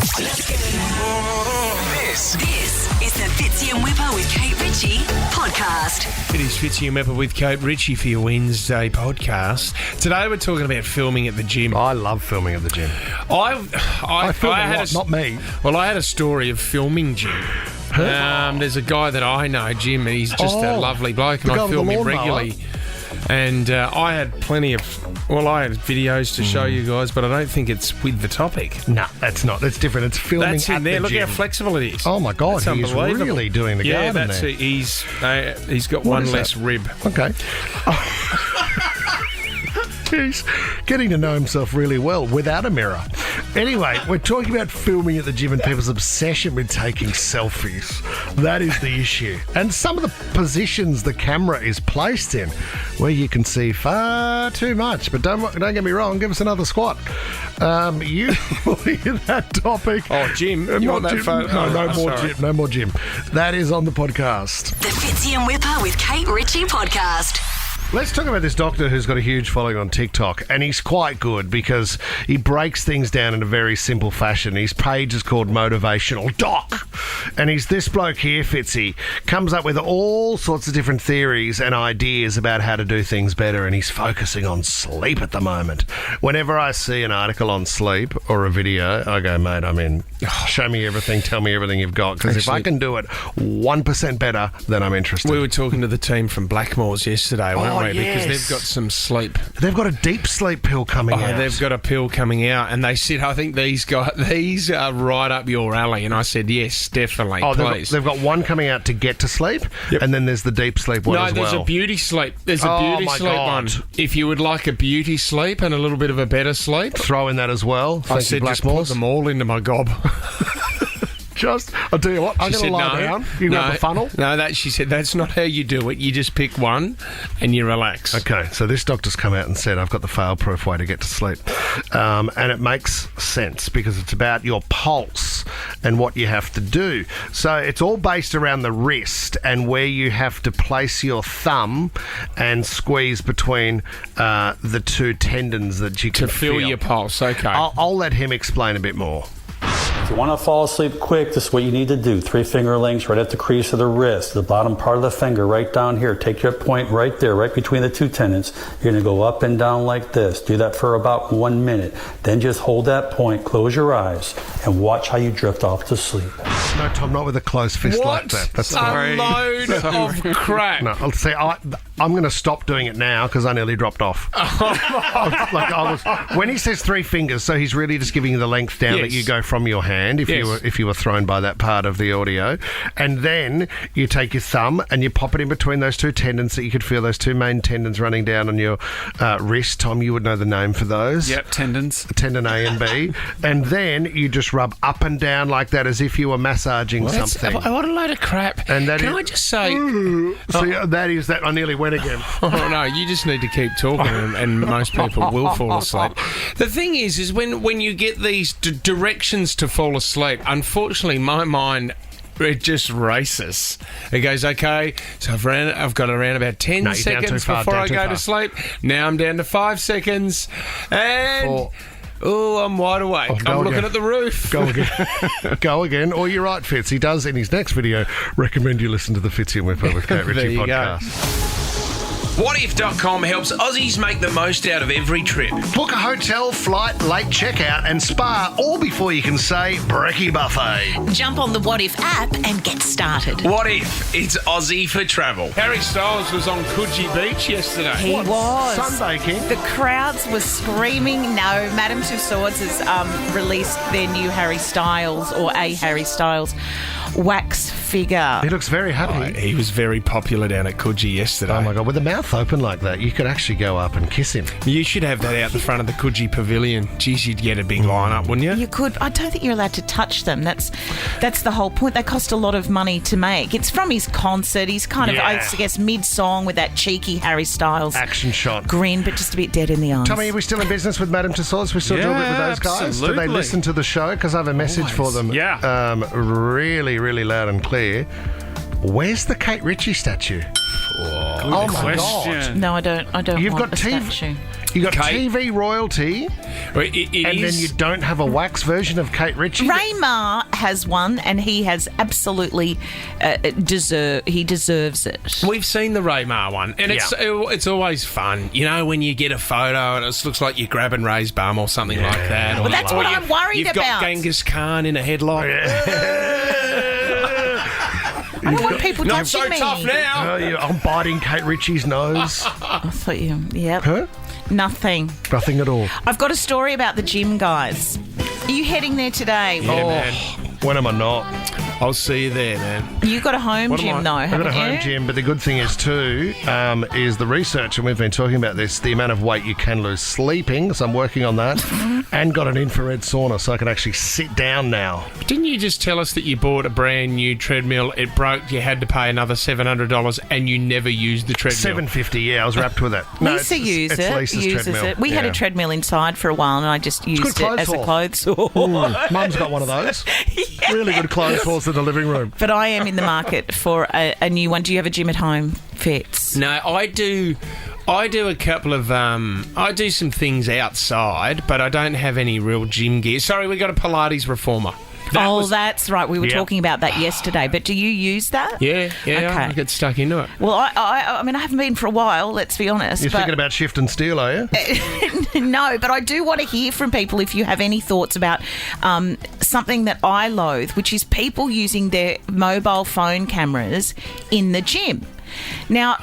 This is the Fitzy and Whipper with Kate Ritchie podcast. It is Fitzy and Whipper with Kate Ritchie for your Wednesday podcast. Today we're talking about filming at the gym. I love filming at the gym. I film a lot, not me. Well, I had a story of filming Jim. There's a guy that I know, Jim, and he's just a lovely bloke, and I film him regularly. And I had I had videos to show you guys, but I don't think it's with the topic. No, that's not. That's different. It's filming That's at in there. the Look gym. how flexible it is. Oh my God, That's he's unbelievable. really doing the garden that's there. He's got What one is less that? rib. Okay. He's getting to know himself really well without a mirror. Anyway, we're talking about filming at the gym and people's obsession with taking selfies. That is the issue. And some of the positions the camera is placed in, where you can see far too much. But don't get me wrong, give us another squat. You hear that topic? Oh, Jim, you want that Jim? photo? No more Jim. That is on the podcast. The Fitzy and Whipper with Kate Ritchie podcast. Let's talk about this doctor who's got a huge following on TikTok, and he's quite good because he breaks things down in a very simple fashion. His page is called Motivational Doc, and he's this bloke here, Fitzy, comes up with all sorts of different theories and ideas about how to do things better, and he's focusing on sleep at the moment. Whenever I see an article on sleep or a video, I go, mate, I'm in. Show me everything, tell me everything you've got, because if I can do it 1% better, then I'm interested. We were talking to the team from Blackmore's yesterday, weren't we? yes. Because they've got some sleep. They've got a deep sleep pill coming out. They've got a pill coming out, and they said, I think these are right up your alley. And I said, yes, definitely, please. They've got one coming out to get to sleep, and then there's the deep sleep one as well. No, there's a beauty sleep. There's a beauty sleep one. If you would like a beauty sleep and a little bit of a better sleep, throw in that as well. I said just put them all into my gob. I'll tell you what, I'm going to lie down. You got the funnel? No, she said, that's not how you do it. You just pick one and you relax. Okay, so this doctor's come out and said, I've got the fail-proof way to get to sleep. And it makes sense because it's about your pulse and what you have to do. So it's all based around the wrist and where you have to place your thumb and squeeze between the two tendons that you can To feel your pulse, okay. I'll let him explain a bit more. If you want to fall asleep quick, this is what you need to do. 3 finger lengths right at the crease of the wrist, the bottom part of the finger right down here. Take your point right there, right between the two tendons. You're going to go up and down like this. Do that for about 1 minute. Then just hold that point, close your eyes, and watch how you drift off to sleep. No, Tom, not with a closed fist like that. That's a load of crap. No, I'll say I'm going to stop doing it now because I nearly dropped off. When he says 3 fingers, so he's really just giving you the length down that you go from your hand if you were thrown by that part of the audio, and then you take your thumb and you pop it in between those two tendons that you could feel those two main tendons running down on your wrist. Tom, you would know the name for those. Yep, tendons. Tendon A and B, and then you just rub up and down like that as if you were massaging something. What a load of crap. And that Can I just say... So that is that. I nearly went again. Oh, no, you just need to keep talking and most people will fall asleep. The thing is when you get these directions to fall asleep, unfortunately, my mind... It just races. It goes, okay, so I've got around about 10 seconds before I go to sleep. Now I'm down to 5 seconds. And... 4. Oh, I'm wide awake. I'm looking at the roof. Go again. Go again. Or you're right, Fitz. He does, in his next video, recommend you listen to the Fitzy and Whipper with Kate Ritchie podcast. Whatif.com helps Aussies make the most out of every trip. Book a hotel, flight, late checkout and spa all before you can say brekkie buffet. Jump on the What If app and get started. What if it's Aussie for travel? Harry Styles was on Coogee Beach yesterday. He was. Sunbaking. The crowds were screaming. No, Madame Tussauds has released their new Harry Styles, or a Harry Styles, wax figure. He looks very happy. He was very popular down at Coogee yesterday. Oh my God, with the mouth open like that, you could actually go up and kiss him. You should have that out the front of the Coogee Pavilion. Geez, you'd get a big line-up, wouldn't you? You could. I don't think you're allowed to touch them. That's the whole point. They cost a lot of money to make. It's from his concert. He's kind of, I guess, mid-song with that cheeky Harry Styles action shot grin, but just a bit dead in the eyes. Tommy, are we still in business with Madame Tussauds? We still do a bit with those guys? Absolutely. Do they listen to the show? Because I have a message for them. Yeah. Really, really loud and clear. Where's the Kate Ritchie statue? Oh my God. No, I don't You've want got a statue. You got Kate- TV royalty, Well, it and is- then you don't have a wax version of Kate Ritchie. Raymar has one, and he has absolutely he deserves it. We've seen the Raymar one, and it's always fun. You know, when you get a photo and it looks like you're grabbing Ray's bum or something like that. Or Well, that's what I'm worried you've about. got Genghis Khan in a headlock. I don't want people Not touching so me. tough now. I'm biting Kate Ritchie's nose. I thought you. Yep. Huh? Nothing. Nothing at all. I've got a story about the gym, guys. Are you heading there today? Yeah, man. When am I not? I'll see you there, man. You got a home What am I- gym though, I've haven't got a home you? gym, but the good thing is too, is the research, and we've been talking about this, the amount of weight you can lose sleeping, so I'm working on that, and got an infrared sauna, so I can actually sit down now. Didn't you just tell us that you bought a brand new treadmill, it broke, you had to pay another $700, and you never used the treadmill? $750, yeah, I was wrapped with it. Lisa uses Lisa's treadmill. it. We had a treadmill inside for a while, and I just used good it as a clothes horse. Mum's got one of those. Really good clothes horse in the living room. But I am in the market for a new one. Do you have a gym at home, Fitz? No, I do a couple of I do some things outside, but I don't have any real gym gear. Sorry, we got a Pilates reformer. That's right. We were Yep. talking about that yesterday. But do you use that? Yeah, Okay. I get stuck into it. Well, I mean, I haven't been for a while. Let's be honest. You're but thinking about shift and steel, are you? no, but I do want to hear from people if you have any thoughts about something that I loathe, which is people using their mobile phone cameras in the gym. Now,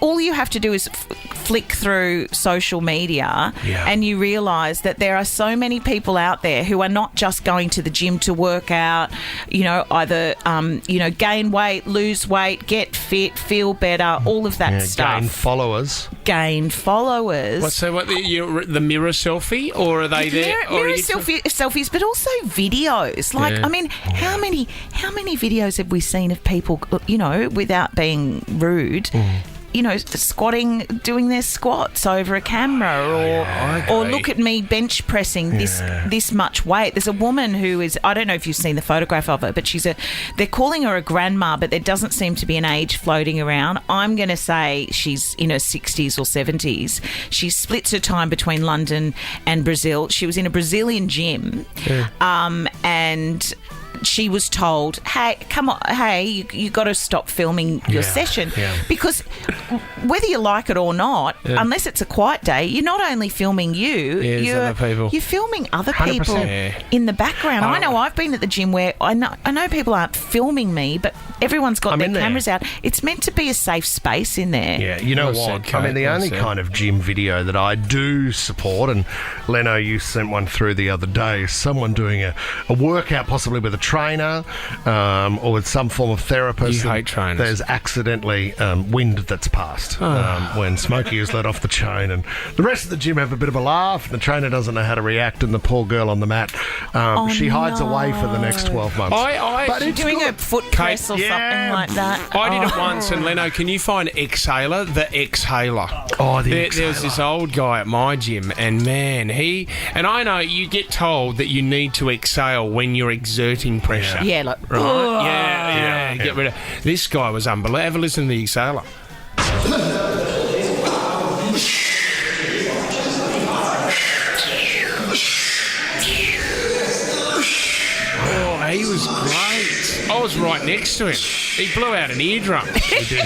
all you have to do is flick through social media and you realise that there are so many people out there who are not just going to the gym to work out, either, gain weight, lose weight, get fit, feel better, all of that stuff. Gain followers. What the mirror selfie, or are they there? Mirror selfies, but also videos. Like, Yeah. I mean, how many videos have we seen of people, without being rude, squatting, doing their squats over a camera, or look at me bench pressing this much weight. There's a woman who is, I don't know if you've seen the photograph of her, but they're calling her a grandma, but there doesn't seem to be an age floating around. I'm going to say she's in her 60s or 70s. She splits her time between London and Brazil. She was in a Brazilian gym, and she was told, hey, come on, you got to stop filming your session. Because whether you like it or not, unless it's a quiet day, you're not only filming you, other people. You're filming other people 100%. in the background. I know I've been at the gym where I know people aren't filming me, but everyone's got their cameras out. It's meant to be a safe space in there. Yeah, you know Well what? said, I mean, the Kate, well only said. kind of gym video that I do support, and Leno, you sent one through the other day, is someone doing a workout, possibly with a trainer or with some form of therapist. You hate trainers. There's accidentally wind that's passed when Smokey is let off the chain, and the rest of the gym have a bit of a laugh, and the trainer doesn't know how to react, and the poor girl on the mat, she hides away for the next 12 months. But She's doing a foot press or something like that. I did it once, and Leno, can you find Exhaler? The Exhaler. Oh, the There was this old guy at my gym, and man, and I know you get told that you need to exhale when you're exerting pressure. Yeah, like, Right? Yeah. Get rid of. This guy was unbelievable. Have a listen to the Exhaler. Oh, he was great. I was right next to him. He blew out an eardrum. He did.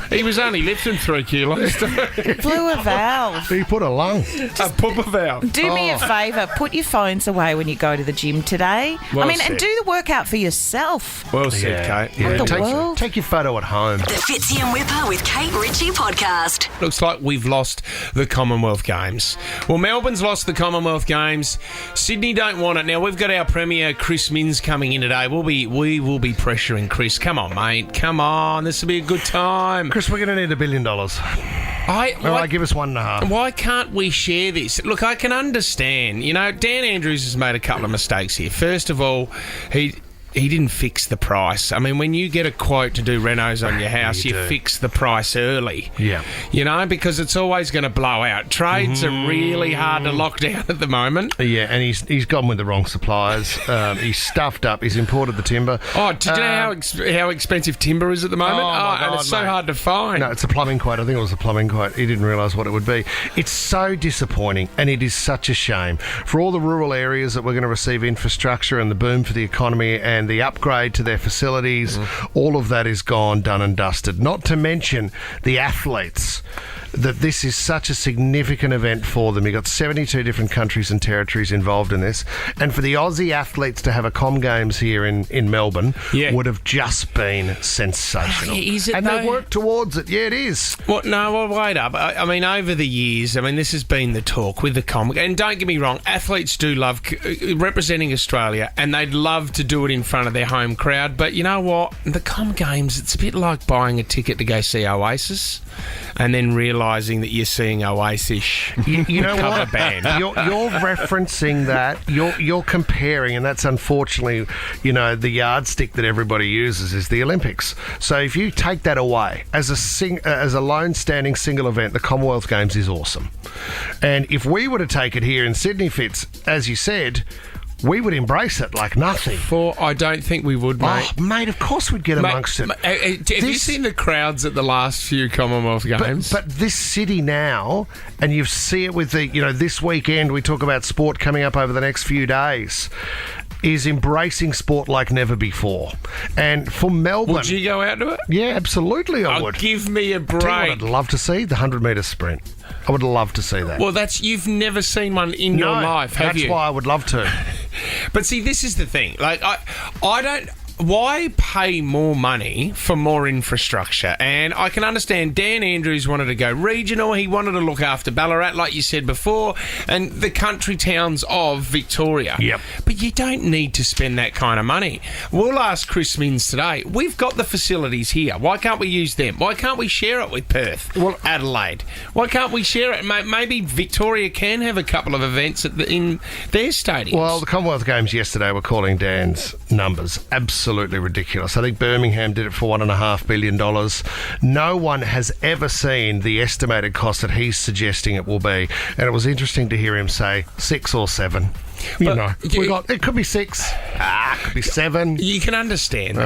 He was only lifting 3 kilos. blew a valve. He put a lung. A pooper valve. Do me a favour, put your phones away when you go to the gym today. Well and said. do the workout for yourself. Well said, Kate. What the world? Take your photo at home. The Fitzy and Whipper with Kate Ritchie podcast. Looks like we've lost the Commonwealth Games. Well, Melbourne's lost the Commonwealth Games. Sydney don't want it. Now, we've got our Premier, Chris Minns, coming in today. We will be pressuring Chris. Come on, mate. Come on. This will be a good time. Chris, we're going to need $1 billion. All right, give us 1.5. Why can't we share this? Look, I can understand. Dan Andrews has made a couple of mistakes here. First of all, didn't fix the price. I mean, when you get a quote to do renos on your house, you fix the price early. Yeah. You know, because it's always going to blow out. Trades are really hard to lock down at the moment. Yeah, and he's gone with the wrong suppliers. He's stuffed up. He's imported the timber. Oh, do you know how expensive timber is at the moment? Oh, my God, and it's so mate. hard to find. No, it's a plumbing quote. I think it was a plumbing quote. He didn't realise what it would be. It's so disappointing, and it is such a shame. For all the rural areas that we're going to receive infrastructure and the boom for the economy and the upgrade to their facilities, all of that is gone, done and dusted. Not to mention the athletes, that this is such a significant event for them. You've got 72 different countries and territories involved in this. And for the Aussie athletes to have a Com Games here in Melbourne would have just been sensational. Is it and though? they work towards it. Yeah, it is. Well, no, well, wait up. I mean, over the years, this has been the talk with the Com. And don't get me wrong, athletes do love representing Australia, and they'd love to do it in front of their home crowd. But you know what? The Com Games, it's a bit like buying a ticket to go see Oasis and then realising that you're seeing Oasis. You know cover what? band. You're referencing that. You're comparing, and that's unfortunately, the yardstick that everybody uses is the Olympics. So if you take that away as a lone standing single event, the Commonwealth Games is awesome. And if we were to take it here in Sydney, Fitz, as you said, we would embrace it like nothing. I don't think we would, mate. Oh, mate, of course we'd get amongst it. Have you seen the crowds at the last few Commonwealth Games? But this city now, and you see it with this weekend, we talk about sport coming up over the next few days, is embracing sport like never before. And for Melbourne... Would you go out to it? Yeah, absolutely I would. Give me a break. Tell you what I'd love to see, the 100-metre sprint. I would love to see that. Well, you've never seen one in your life, have you? That's why I would love to. But see, this is the thing. Like, I don't... Why pay more money for more infrastructure? And I can understand Dan Andrews wanted to go regional. He wanted to look after Ballarat, like you said before, and the country towns of Victoria. Yep. But you don't need to spend that kind of money. We'll ask Chris Minns today. We've got the facilities here. Why can't we use them? Why can't we share it with Perth, Adelaide? Why can't we share it? Maybe Victoria can have a couple of events in their stadiums. Well, the Commonwealth Games yesterday were calling Dan's numbers absolutely ridiculous. I think Birmingham did it for $1.5 billion. No one has ever seen the estimated cost that he's suggesting it will be. And it was interesting to hear him say 6 or 7. It could be 6. It could be 7. You can understand.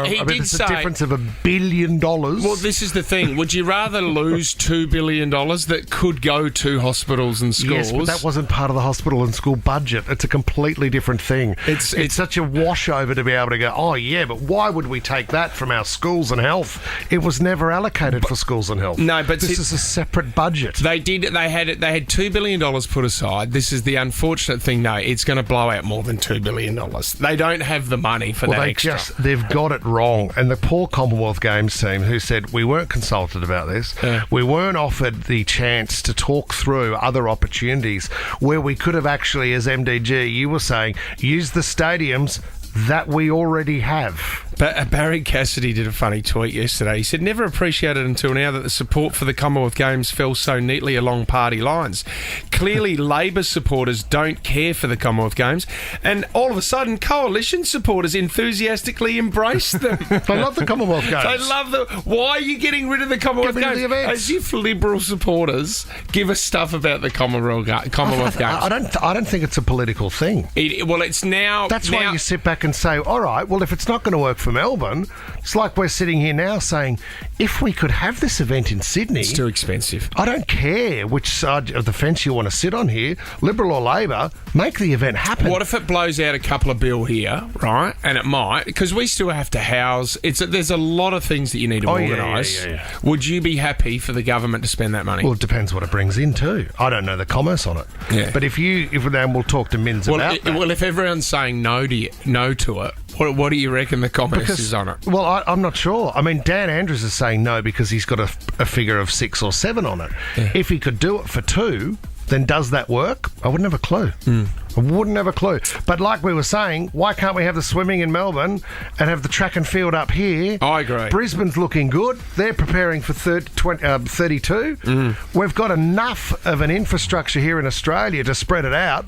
He did it's say a difference of $1 billion. Well, this is the thing. Would you rather lose $2 billion that could go to hospitals and schools? Yes, but that wasn't part of the hospital and school budget. It's a completely different thing. It's such a washover to be able to go, oh yeah, but why would we take that from our schools and health? It was never allocated for schools and health. No, but this is a separate budget. They had $2 billion put aside. This is the unfortunate thing. No, it's going to blow out more than $2 billion. They don't have the money for that extra. They've got it wrong. And the poor Commonwealth Games team who said, we weren't consulted about this. We weren't offered the chance to talk through other opportunities where we could have actually, as MDG, you were saying, used the stadiums that we already have. But Barry Cassidy did a funny tweet yesterday. He said, never appreciated until now that the support for the Commonwealth Games fell so neatly along party lines. Clearly, Labor supporters don't care for the Commonwealth Games, and all of a sudden, Coalition supporters enthusiastically embrace them. They love the Commonwealth Games. They love them. Why are you getting rid of the Commonwealth Games? As if Liberal supporters give a stuff about the Commonwealth Games. I don't think it's a political thing. It's now... That's why you sit back and say, all right, well, if it's not going to work for Melbourne, it's like we're sitting here now saying, if we could have this event in Sydney... It's too expensive. I don't care which side of the fence you want to sit on here, Liberal or Labor, make the event happen. What if it blows out a couple of bill here, right? And it might, because we still have to house... There's a lot of things that you need to organise. Yeah. Would you be happy for the government to spend that money? Well, it depends what it brings in too. I don't know the commerce on it. Yeah. But if then we'll talk to Minns about that. Well, if everyone's saying no to it, what do you reckon the commerce is on it? Well, I'm not sure. I mean, Dan Andrews is saying no because he's got a figure of 6 or 7 on it. Yeah. If he could do it for 2, then does that work? I wouldn't have a clue. I wouldn't have a clue. But like we were saying, why can't we have the swimming in Melbourne and have the track and field up here? I agree. Brisbane's looking good. They're preparing for 32. We've got enough of an infrastructure here in Australia to spread it out.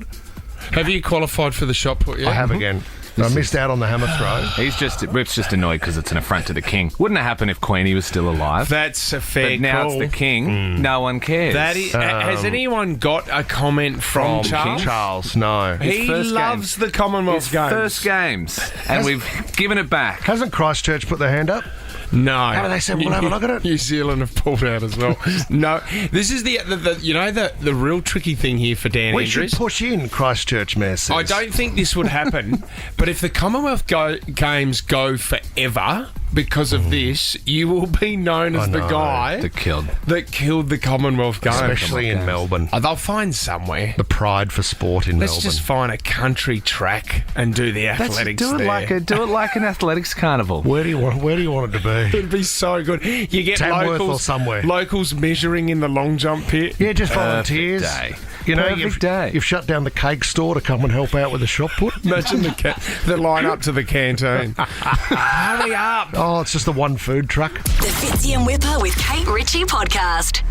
Have you qualified for the shot put yet? I have again. I missed out on the hammer throw. Rip's just annoyed because it's an affront to the king. Wouldn't have happened if Queenie was still alive. That's a fair But now call. it's the king. No one cares. That is, has anyone got a comment from Charles? Charles, no. He first loves the Commonwealth His Games. first games, and we've given it back. Hasn't Christchurch put their hand up? No. Haven't they said we'll have a look at it? New Zealand have pulled out as well. No. This is the real tricky thing here for Dan We Andrews. should push in, Christchurch Mayor says. I don't think this would happen, but if the Commonwealth Games go forever because of this, you will be known as the guy that killed the Commonwealth Games. Especially in Melbourne. They'll find somewhere. The pride for sport in Let's Melbourne. just find a country track and do the athletics do it there. do it like an athletics carnival. Where do you want it to be? It'd be so good. You get Tamworth locals or somewhere. Locals measuring in the long jump pit. Yeah, just volunteers. day. You know, Perfect day. you've shut down the cake store to come and help out with the shop put. Imagine the line up to the canteen. Hurry up! Oh, it's just the one food truck. The Fitzy and Whipper with Kate Ritchie podcast.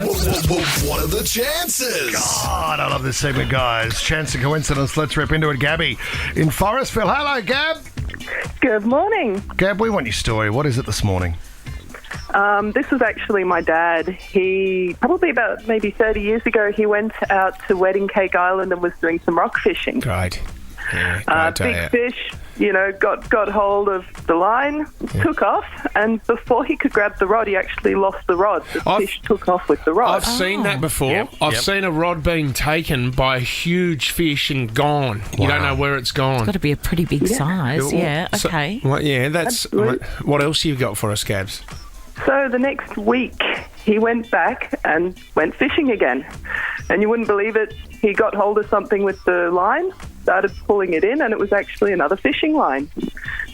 What are the chances? God, I love this segment, guys. Chance and coincidence. Let's rip into it. Gabby in Forestville. Hello, Gab. Good morning. Gab, we want your story. What is it this morning? This was actually my dad. He, probably about maybe 30 years ago, he went out to Wedding Cake Island and was doing some rock fishing. Great. Yeah, Big fish, got hold of the line, took off, and before he could grab the rod, he actually lost the rod. The fish took off with the rod. I've seen that before. Yep, I've yep. seen a rod being taken by a huge fish and gone. You don't know where it's gone. Got to be a pretty big size. Yeah. So- Okay. well, yeah, that's... Absolutely. What else you got for us, Gabs? So the next week, he went back and went fishing again. And you wouldn't believe it, he got hold of something with the line, started pulling it in, and it was actually another fishing line.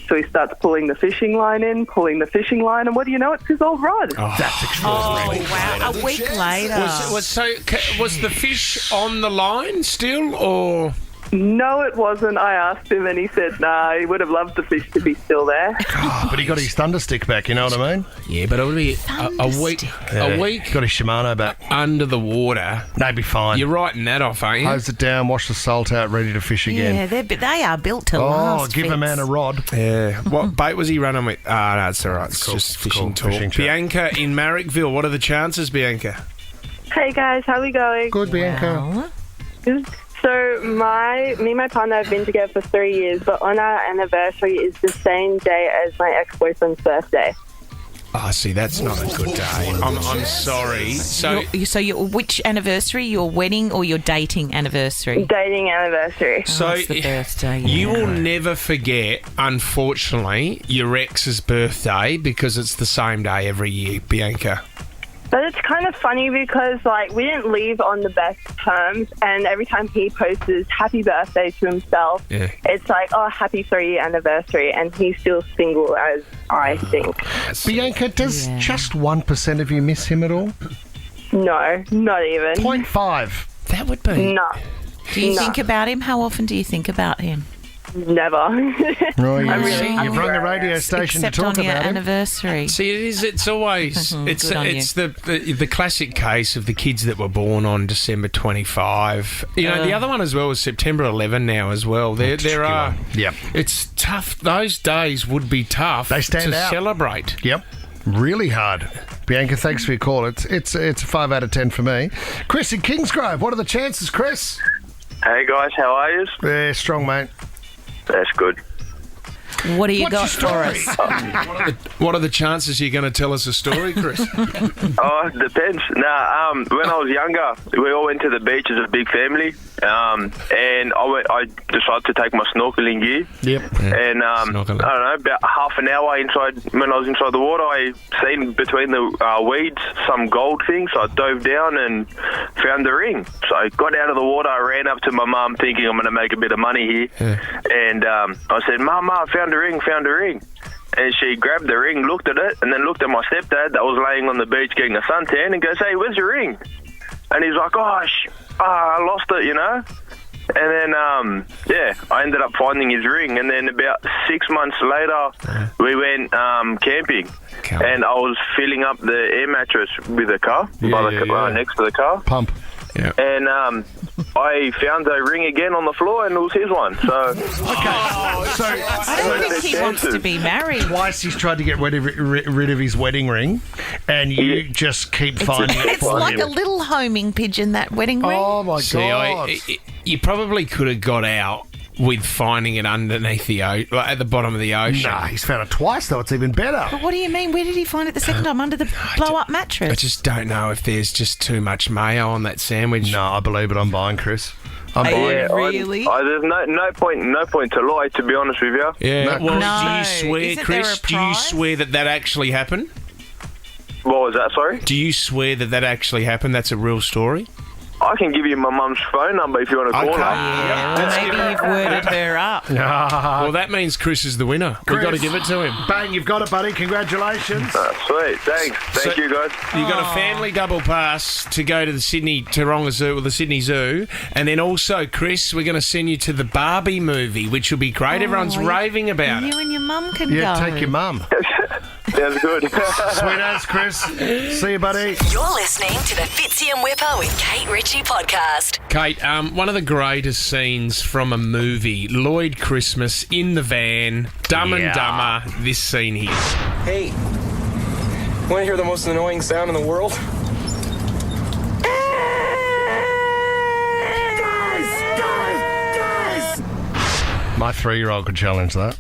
So he starts pulling the fishing line in, pulling the fishing line, and what do you know? It's his old rod. That's extraordinary. Oh, wow. A week later. Was the fish on the line still, or... No, it wasn't. I asked him, and he said, nah, he would have loved the fish to be still there. But he got his thunder stick back, you know what I mean? Yeah, but it would be a week. A week Got his Shimano back. under the water. They'd be fine. You're writing that off, aren't you? Hose it down, wash the salt out, ready to fish again. Yeah, they are built to last. Give a Fitz. man a rod. Yeah. What bait was he running with? Ah, no, it's all right. It's Cool. just fishing Cool. talk. Fishing chat. Bianca in Marrickville. What are the chances, Bianca? Hey guys, how we going? Good, Bianca. Well, So me and my partner have been together for 3 years, but on our anniversary is the same day as my ex-boyfriend's birthday. Oh, see, that's not a good day. I'm sorry. So, which anniversary? Your wedding or your dating anniversary? Dating anniversary. so it's the birthday. you yeah. will never forget, unfortunately, your ex's birthday because it's the same day every year, Bianca. But it's kind of funny because, we didn't leave on the best terms, and every time he posts his happy birthday to himself, it's like, oh, happy 3-year anniversary, and he's still single, as I think. Bianca, does just 1% of you miss him at all? No, not even. 0.5. That would be... No. Do you No. think about him? How often do you think about him? Never. Oh, really you've rung the radio station Except to talk on your about him. anniversary. See, it is. It's always. It's Good on it's the classic case of the kids that were born on December 25. You know, the other one as well is September 11 now as well. There are. Yep. It's tough. Those days would be tough. They stand to out. celebrate. Yep. Really hard. Bianca, thanks for your call. It's a 5 out of 10 for me. Chris in Kingsgrove. What are the chances, Chris? Hey guys, how are you? Yeah, strong, mate. That's good. What do you What's got your for story? us? What are the chances you're going to tell us a story, Chris? Oh, it depends. Nah, when I was younger, we all went to the beach as a big family, and I decided to take my snorkeling gear. Yep. And I don't Snorkeling. know, about half an hour inside, when I was inside the water, I seen between the weeds some gold things. So I dove down and found the ring. So I got out of the water, I ran up to my mum thinking I'm going to make a bit of money here. And I said, Mum, I found a ring. And she grabbed the ring, looked at it, and then looked at my stepdad that was laying on the beach getting a suntan and goes, hey, where's your ring? And he's like, I lost it, you know? And then, I ended up finding his ring. And then about 6 months later, we went camping. And I was filling up the air mattress with the car, next to the car. Pump. And I found a ring again on the floor, and it was his one. So I don't think he wants to be married. Twice he's tried to get rid of his wedding ring, and you just keep finding it It's for like him. a little homing pigeon, that wedding ring. Oh my See, God! you probably could have got out with finding it underneath the at the bottom of the ocean. Nah, he's found it twice though. It's even better. But what do you mean? Where did he find it the second time? Under the blow-up mattress? I just don't know if there's just too much mayo on that sandwich. No, I believe it. I'm buying, Chris. I'm buying. yeah, Really? there's no point to lie. To be honest with you. Yeah. Well, No. do you swear, Isn't Chris? there a Do you prize? swear that actually happened? What was that? Sorry. Do you swear that actually happened? That's a real story. I can give you my mum's phone number if you want to call her. Yeah, well, maybe you've worded her up. Well, that means Chris is the winner. We've got to give it to him. Bang, you've got it, buddy. Congratulations. Sweet, thanks. Thank you, guys. You got a family double pass to go to the Taronga Zoo or the Sydney Zoo, and then also, Chris, we're going to send you to the Barbie movie, which will be great. Everyone's raving about it. You and your mum can Yeah, go. take your mum. Sounds good. Sweet as, Chris. See you, buddy. You're listening to the Fitzy and Whipper with Kate Ritchie podcast. Kate, one of the greatest scenes from a movie, Lloyd Christmas in the van, Dumb and Dumber, this scene here. Hey, want to hear the most annoying sound in the world? My 3-year-old could challenge that.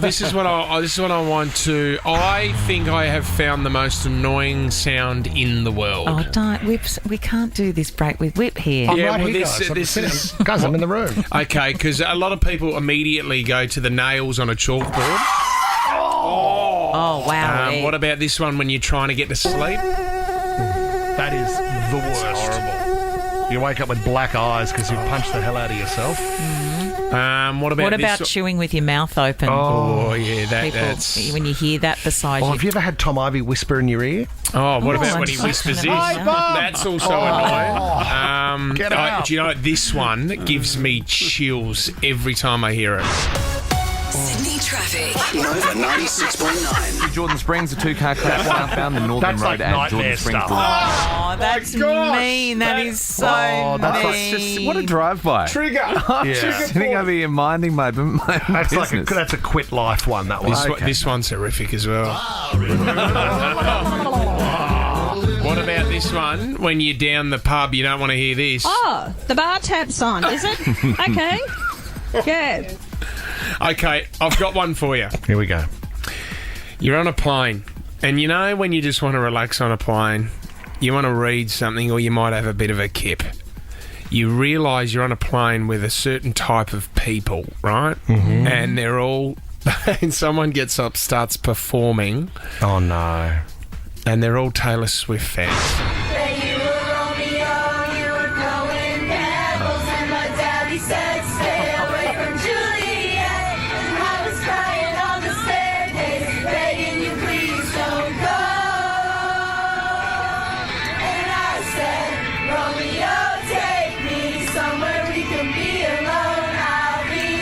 This is what I want to. I think I have found the most annoying sound in the world. Oh, don't. We can't do this break with Whip here. I'm Yeah, right well, here, this- guys. this is- Guys, I'm in the room. Okay, because a lot of people immediately go to the nails on a chalkboard. Oh, wow. What about this one when you're trying to get to sleep? That is the worst. Horrible. You wake up with black eyes because you punched the hell out of yourself. What about this? chewing with your mouth open? Oh, yeah, People, that's... when you hear that beside Oh, you. have you ever had Tom Ivy whisper in your ear? Oh, what about I'm when he so whispers this? annoyed. That's also annoying. Get out. Do you know, this one gives me chills every time I hear it. Sydney traffic. Nova 96.9. Jordan Springs, a 2-car crash southbound the Northern That's Road like and Jordan nightmare Springs. stuff. Oh, that's mean. That is so mean. What a drive-by. Trigger. Yeah. Sitting over here minding my That's business. that's a quit life one, that one. This one's horrific as well. What about this one? When you're down the pub, you don't want to hear this. Oh, the bar tap's on, is it? Okay. Yeah. Okay, I've got one for you. Here we go. You're on a plane, and you know when you just want to relax on a plane, you want to read something or you might have a bit of a kip. You realise you're on a plane with a certain type of people, right? Mm-hmm. And they're all... and someone gets up, starts performing, Oh, no. and they're all Taylor Swift fans.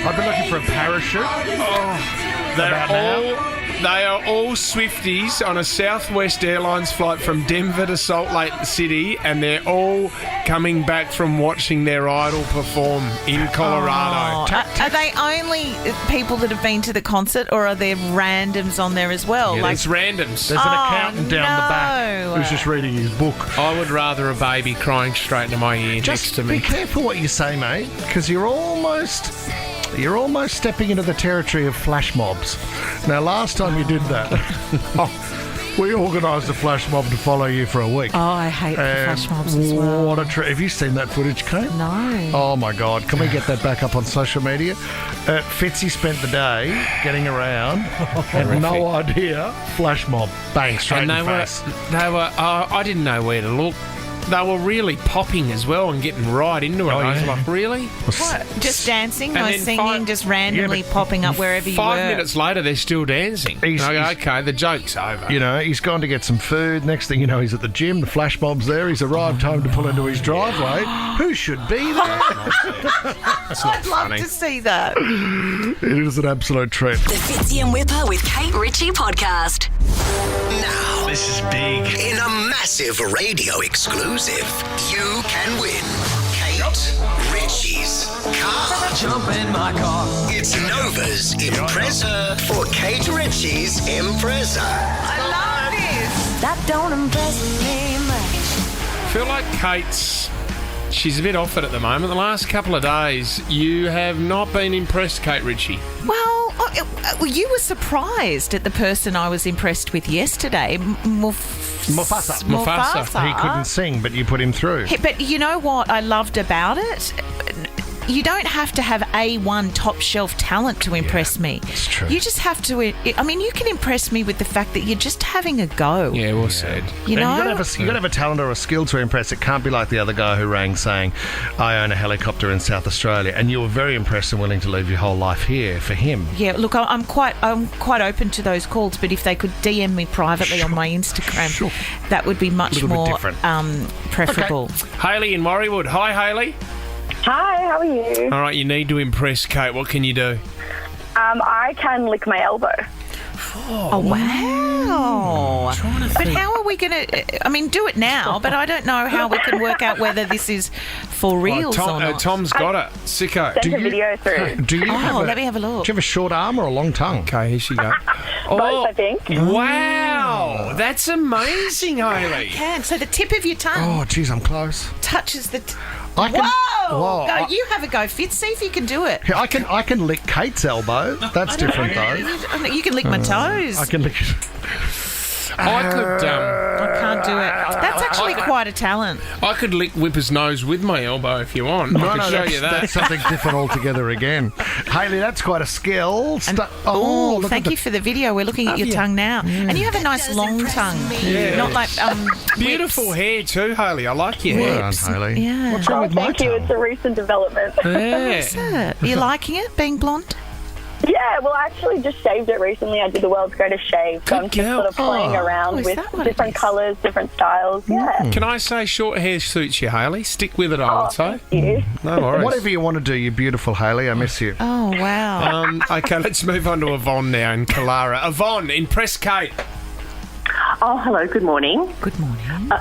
I've been looking for a parachute. They are all Swifties on a Southwest Airlines flight from Denver to Salt Lake City, and they're all coming back from watching their idol perform in Colorado. Are they only people that have been to the concert, or are there randoms on there as well? Yeah, it's randoms. There's an accountant down the back no. who's just reading his book. I would rather a baby crying straight into my ear next to be me. careful what you say, mate, because you're almost stepping into the territory of flash mobs. Now, last time you did that, we organised a flash mob to follow you for a week. Oh, I hate the flash mobs as well. What a have you seen that footage, Kate? No. Oh my God! Can we get that back up on social media? Fitzy spent the day getting around, had no idea. Flash mob, bang, straight And in they the were, face. I didn't know where to look. They were really popping as well and getting right into it. I was like, really? What? Just dancing, no And then singing, just randomly popping up wherever you were. 5 minutes later, they're still dancing. And I go, okay, the joke's over. You know, he's gone to get some food. Next thing you know, he's at the gym. The flash mob's there. He's arrived home to pull into his driveway. Who should be there? It's not I'd love funny. to see that. It is an absolute treat. The Fitzy and Whipper with Kate Ritchie podcast. Now, This is big. in a massive radio exclusive, you can win Kate out Richie's car. Jump in my car. It's Nova's Impreza for Kate Ritchie's Impreza. I love this. That don't impress me much. I feel like she's a bit off it at the moment. The last couple of days, you have not been impressed, Kate Ritchie. Well, you were surprised at the person I was impressed with yesterday, Mufasa. He couldn't sing, but you put him through. But you know what I loved about it? You don't have to have A1 top shelf talent to impress me. That's true. You just have to. I mean, you can impress me with the fact that you're just having a go. Yeah, well said. You know, you got to have a talent or a skill to impress. It can't be like the other guy who rang saying, "I own a helicopter in South Australia," and you were very impressed and willing to leave your whole life here for him. Yeah, look, I'm quite open to those calls, but if they could DM me privately on my Instagram, that would be much more preferable. Okay. Hayley in Warriewood. Hi, Hayley. Hi, how are you? All right, you need to impress Kate. What can you do? I can lick my elbow. Oh, wow. But how are we going to... I mean, do it now, but I don't know how we can work out whether this is for reals or not. Tom's got it. Sicko. Send a video through. Let me have a look. Do you have a short arm or a long tongue? Okay, here she goes. Both, I think. Wow. That's amazing, Hayley. Can. So the tip of your tongue... Oh, geez, I'm close. ...touches the... Whoa! Go, you have a go, Fitz. See if you can do it. I can lick Kate's elbow. That's different, though. You can lick my toes. I can lick... I can't do it. That's actually quite a talent. I could lick Whipper's nose with my elbow if you want. I could show you that. That's something different altogether again. Hayley, that's quite a skill. Thank you for the video. We're looking at your tongue now. And you have a nice long tongue. Yeah. Not like... Beautiful hair too, Hayley. I like your hair. Well done, Hayley. Yeah. What's wrong with my Thank you. tongue? It's a recent development. Are you liking it, being blonde? Yeah, well, I actually just shaved it recently. I did the world's greatest shave. So I'm just sort of playing around with different colours, different styles. Yeah. Can I say short hair suits you, Hayley? Stick with it, I would say. Thank you. No worries. Whatever you want to do, you're beautiful, Hayley. I miss you. Oh, wow. Okay, let's move on to Yvonne now in Killara. Yvonne, impress Kate. Oh, hello. Good morning. Good morning.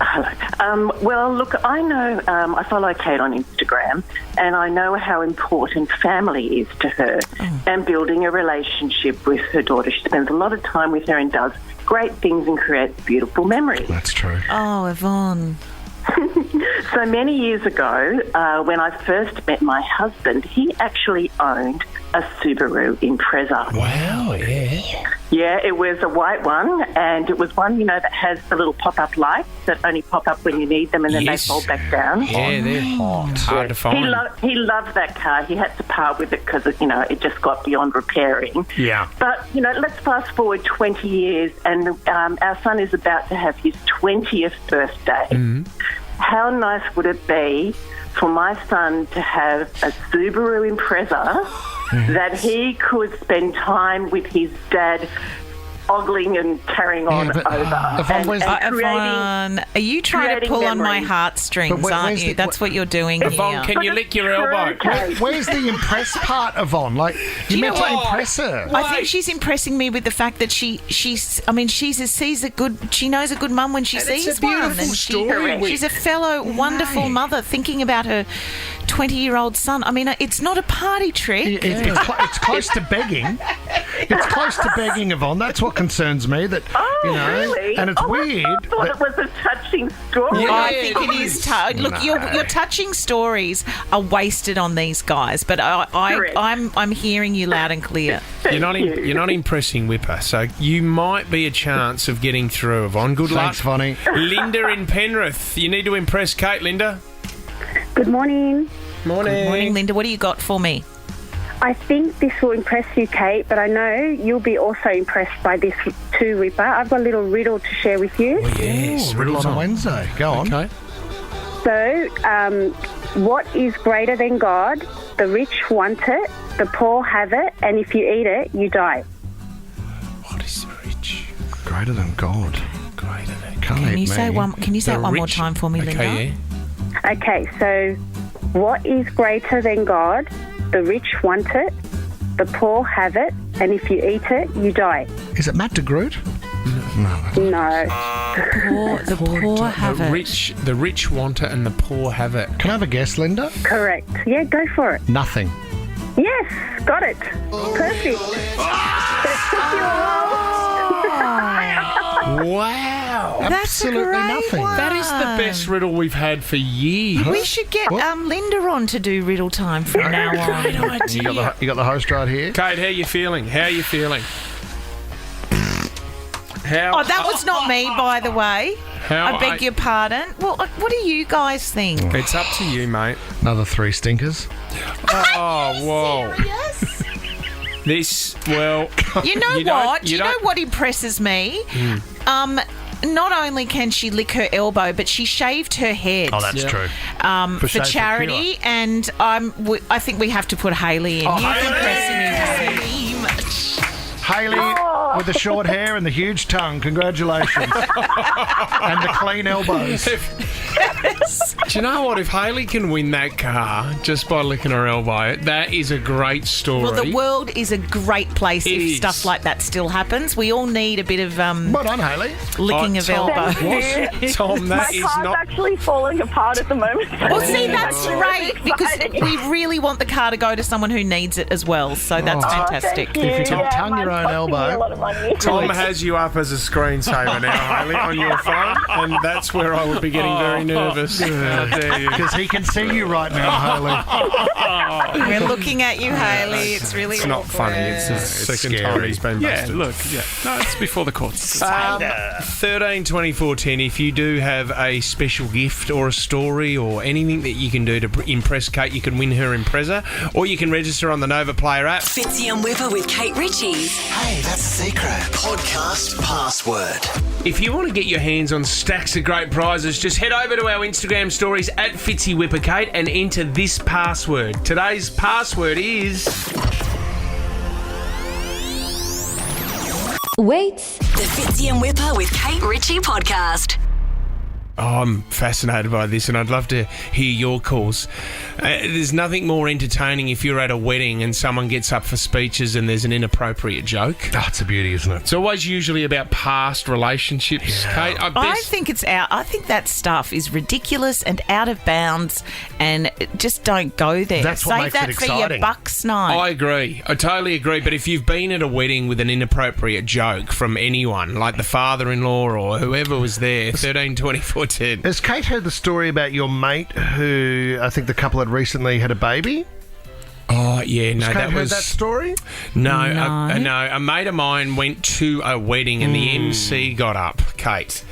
Hello. Well, look, I know I follow Kate on Instagram, and I know how important family is to her and building a relationship with her daughter. She spends a lot of time with her and does great things and creates beautiful memories. That's true. Oh, Yvonne. So many years ago, when I first met my husband, he actually owned a Subaru Impreza. Wow, yeah. Yeah, it was a white one, and it was one, that has the little pop-up lights that only pop up when you need them, and then they fold back down. Yeah, they're hard to find. He loved that car. He had to part with it because, it just got beyond repairing. Yeah. But, let's fast forward 20 years, and our son is about to have his 20th birthday. Mm-hmm. How nice would it be for my son to have a Subaru Impreza that he could spend time with his dad ogling and carrying on over. Yvonne, are you trying to pull on my heartstrings, aren't you? That's what you're doing Yvonne, here. can you lick your elbow? Where's the impress part, Yvonne? Like, you meant to impress her. I think she's impressing me with the fact that she knows a good mum when she sees one. And she's a fellow wonderful mother thinking about her 20-year-old son. I mean, it's not a party trick. It's close to begging. It's close to begging, Yvonne. That's what concerns me. That really? And it's weird. I thought it was a touching story. Yeah, I think it is. Look, your touching stories are wasted on these guys, but I'm hearing you loud and clear. You're not impressing Whipper, so you might be a chance of getting through, Yvonne. Good luck. Thanks, Vonnie. Linda in Penrith. You need to impress Kate, Linda. Good morning. Morning. Good morning, Linda. What do you got for me? I think this will impress you, Kate, but I know you'll be also impressed by this too, Ripper. I've got a little riddle to share with you. Oh, yes. Riddle on a Wednesday. Go on. Okay. So, what is greater than God? The rich want it, the poor have it, and if you eat it, you die. What is rich? Greater than God. Greater than God. Can you say it one more time for me, Linda? Okay, yeah. Okay, so what is greater than God? The rich want it, the poor have it, and if you eat it, you die. Is it Matt de Groot? No. The poor have the it. The rich want it and the poor have it. Can I have a guess, Linda? Correct. Yeah, go for it. Nothing. Yes, got it. Perfect. Wow. That's a Absolutely great nothing. one. That is the best riddle we've had for years. We should get Linda on to do riddle time from now on. Great idea. You got the host right here. Kate, how you feeling? How you feeling? Oh, that was not me, by the way. How I beg your pardon. Well, what do you guys think? It's up to you, mate. Another 3 stinkers. Oh, whoa. Yes. This, well... You know what impresses me? Not only can she lick her elbow, but she shaved her head. Oh, that's true. For charity, and I think we have to put Hayley in. You've impressed me so much. Hayley with the short hair and the huge tongue. Congratulations. And the clean elbows. Do you know what? If Hayley can win that car just by licking her elbow, that is a great story. Well, the world is a great place It if is. stuff like that still happens. We all need a bit of Well done, Hayley. licking of Tom, elbow. Tom, that My is car's not... actually falling apart at the moment. Well, see, that's great because we really want the car to go to someone who needs it as well. So that's fantastic. Thank you. If you can tongue your own mine's costing me elbow. a lot of money. Tom has you up as a screensaver now, Hayley, on your phone, and that's where I would be getting very nervous. How dare you? Because he can see you right now, Hayley. We're looking at you, Hayley. It's really It's not awkward. funny. It's the second scary. time he's been busted. No, it's before the courts. 13 24 10. If you do have a special gift or a story or anything that you can do to impress Kate, you can win her Impreza, or you can register on the Nova Player app. Fitzy and Whipper with Kate Ritchie. Hey, that's a secret. Podcast password. If you want to get your hands on stacks of great prizes, just head over to our Instagram stories at Fitzy Whipper Kate and enter this password. Today's password is... Wait. The Fitzy and Whipper with Kate Ritchie podcast. Oh, I'm fascinated by this, and I'd love to hear your calls. There's nothing more entertaining if you're at a wedding and someone gets up for speeches and there's an inappropriate joke. Oh, it's a beauty, isn't it? It's always usually about past relationships, Kate. I think it's out. I think that stuff is ridiculous and out of bounds, and just don't go there. That's what Save makes that it for exciting. your bucks night. I agree. I totally agree. But if you've been at a wedding with an inappropriate joke from anyone, like the father-in-law or whoever was there, 13 24 10. Has Kate heard the story about your mate who I think the couple had recently had a baby? Oh, yeah, no, Has Kate that heard was... that story? No, No. no. A mate of mine went to a wedding and the MC got up, Kate.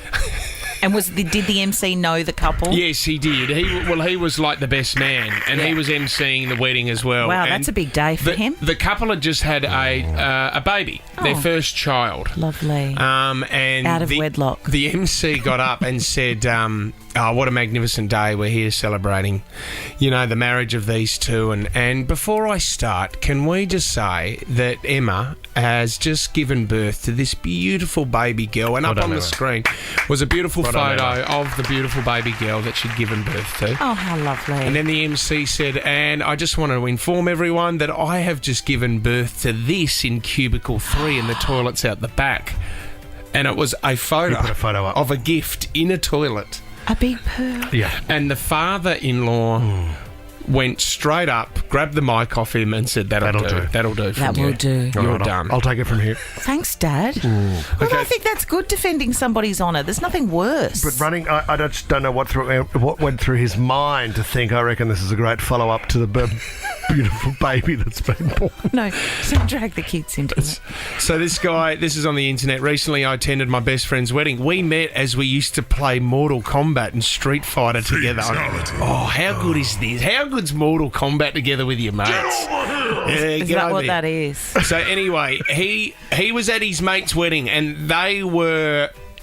And did the MC know the couple? Yes, he did. He was like the best man, and he was emceeing the wedding as well. Wow, And that's a big day for him. The couple had just had a baby, their first child. Lovely. And Out of wedlock. The MC got up and said, "Oh, what a magnificent day! We're here celebrating, the marriage of these two." And before I start, can we just say that Emma has just given birth to this beautiful baby girl, and up on the screen was a beautiful photo of the beautiful baby girl that she'd given birth to. Oh, how lovely. And then the MC said, and I just want to inform everyone that I have just given birth to this in cubicle 3 and the toilet's out the back. And it was a photo, You put a photo up. of a gift in a toilet. A big poo. Yeah. And the father-in-law went straight up, grabbed the mic off him and said, That'll do. That'll do. That will do. You're All right, done. I'll take it from here. Thanks, Dad. Well, I think that's good, defending somebody's honour. There's nothing worse. But running, I just don't know what went through his mind to think, I reckon this is a great follow-up to the beautiful baby that's been born. No, don't drag the kids into it. So this is on the internet. Recently I attended my best friend's wedding. We met as we used to play Mortal Kombat and Street Fighter together. Oh, how good is this? How good's Mortal Kombat together with your mates? Is that what that is? So anyway, he was at his mate's wedding and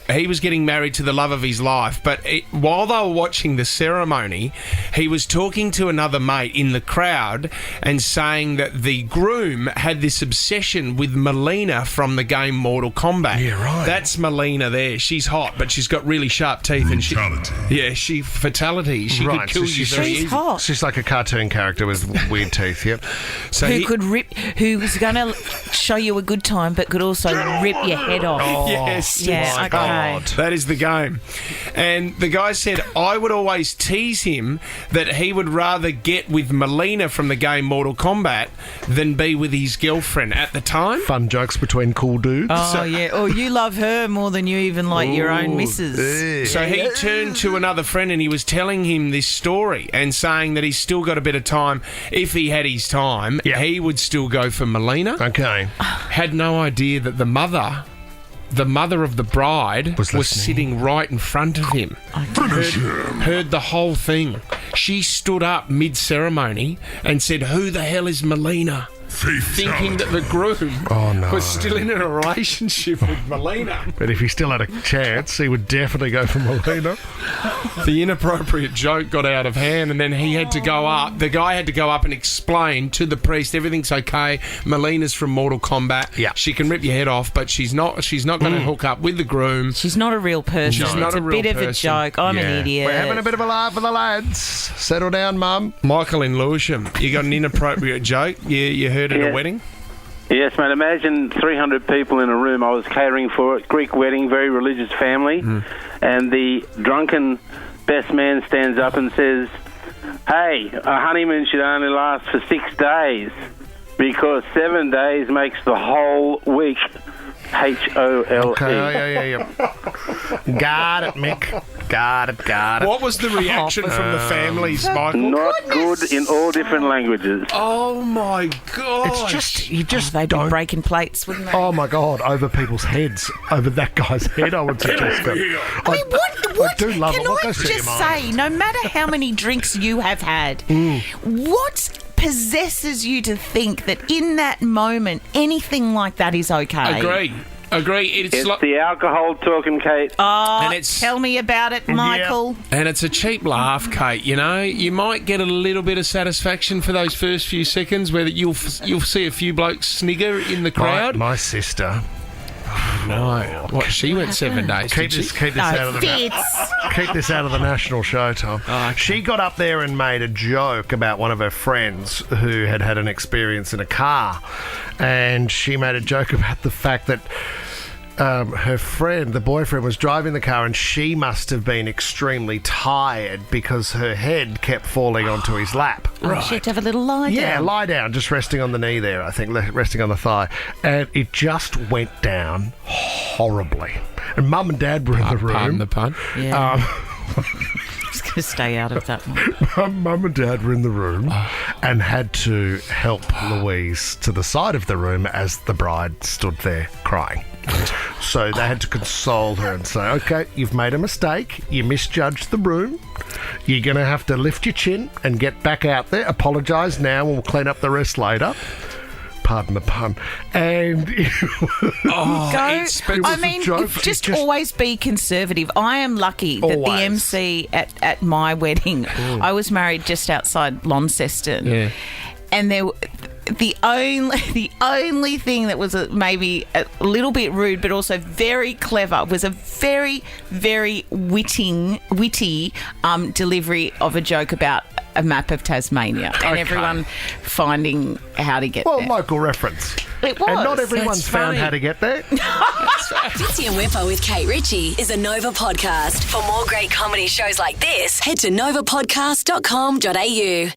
he was getting married to the love of his life, but while they were watching the ceremony, he was talking to another mate in the crowd and saying that the groom had this obsession with Melina from the game Mortal Kombat. Yeah, right. That's Melina there. She's hot, but she's got really sharp teeth. Fatality. She Right, could kill so you very She's easily. hot. She's like a cartoon character with weird teeth, yep. So Who was going to show you a good time, but could also rip your head off. Yes. Yeah, okay. God. That is the game. And the guy said, I would always tease him that he would rather get with Melina from the game Mortal Kombat than be with his girlfriend at the time. Fun jokes between cool dudes. Oh, yeah. Or you love her more than you even like your own missus. So he turned to another friend and he was telling him this story and saying that he's still got a bit of time. If he had his time, he would still go for Melina. Okay. Had no idea that the mother of the bride was sitting right in front of him. Heard the whole thing. She stood up mid-ceremony and said, "Who the hell is Melina?" Thinking that the groom was still in a relationship with Melina. But if he still had a chance, he would definitely go for Melina. The inappropriate joke got out of hand, and then he had to go up. The guy had to go up and explain to the priest everything's okay. Melina's from Mortal Kombat. Yeah, she can rip your head off, but she's not going to hook up with the groom. She's not a real person. She's not it's a real bit person. of a joke. I'm an idiot. We're having a bit of a laugh with the lads. Settle down, Mum. Michael in Lewisham, you got an inappropriate joke you heard at a wedding? Yes, mate. Imagine 300 people in a room. I was catering for it. Greek wedding, very religious family. And the drunken best man stands up and says, "Hey, a honeymoon should only last for 6 days because 7 days makes the whole week." HOLE. Okay, yeah. Got it, Mick. Got it. What was the reaction from the families, Michael? Not good in all different languages. Oh, my God. It's just, you just they'd don't... be breaking plates, wouldn't they? Oh, my God, over people's heads. Over that guy's head, I would suggest that. I mean, what I do love can it. What I goes through your just mind? say, no matter how many drinks you have had, what possesses you to think that in that moment anything like that is okay? Agree. It's the alcohol talking, Kate. Oh, And it's- tell me about it, Michael. And it's a cheap laugh, Kate, you know. You might get a little bit of satisfaction for those first few seconds where you'll see a few blokes snigger in the crowd. My sister... No. What, she went 7 days, Keep this out of the national show, Tom. Oh, okay. She got up there and made a joke about one of her friends who had an experience in a car. And she made a joke about the fact that her friend, the boyfriend, was driving the car and she must have been extremely tired because her head kept falling onto his lap. Oh, she had to have a little lie down. Yeah, lie down, just resting on the knee there, I think, resting on the thigh. And it just went down horribly. And Mum and Dad were in the room. Pardon the pun. Yeah. Just going to stay out of that one. Mum and Dad were in the room and had to help Louise to the side of the room as the bride stood there crying. So they had to console her and say, "Okay, you've made a mistake. You misjudged the room. You're going to have to lift your chin and get back out there. Apologise now and we'll clean up the rest later." Pardon the pun. And just always be conservative. I am lucky that the MC at my wedding, I was married just outside Launceston, and the only thing that was maybe a little bit rude but also very clever was a very, very witty delivery of a joke about a map of Tasmania and everyone finding how to get there. Local reference. It was. And not everyone's found how to get there. Fitzy and Whipper with Kate Ritchie is a Nova podcast. For more great comedy shows like this, head to novapodcast.com.au.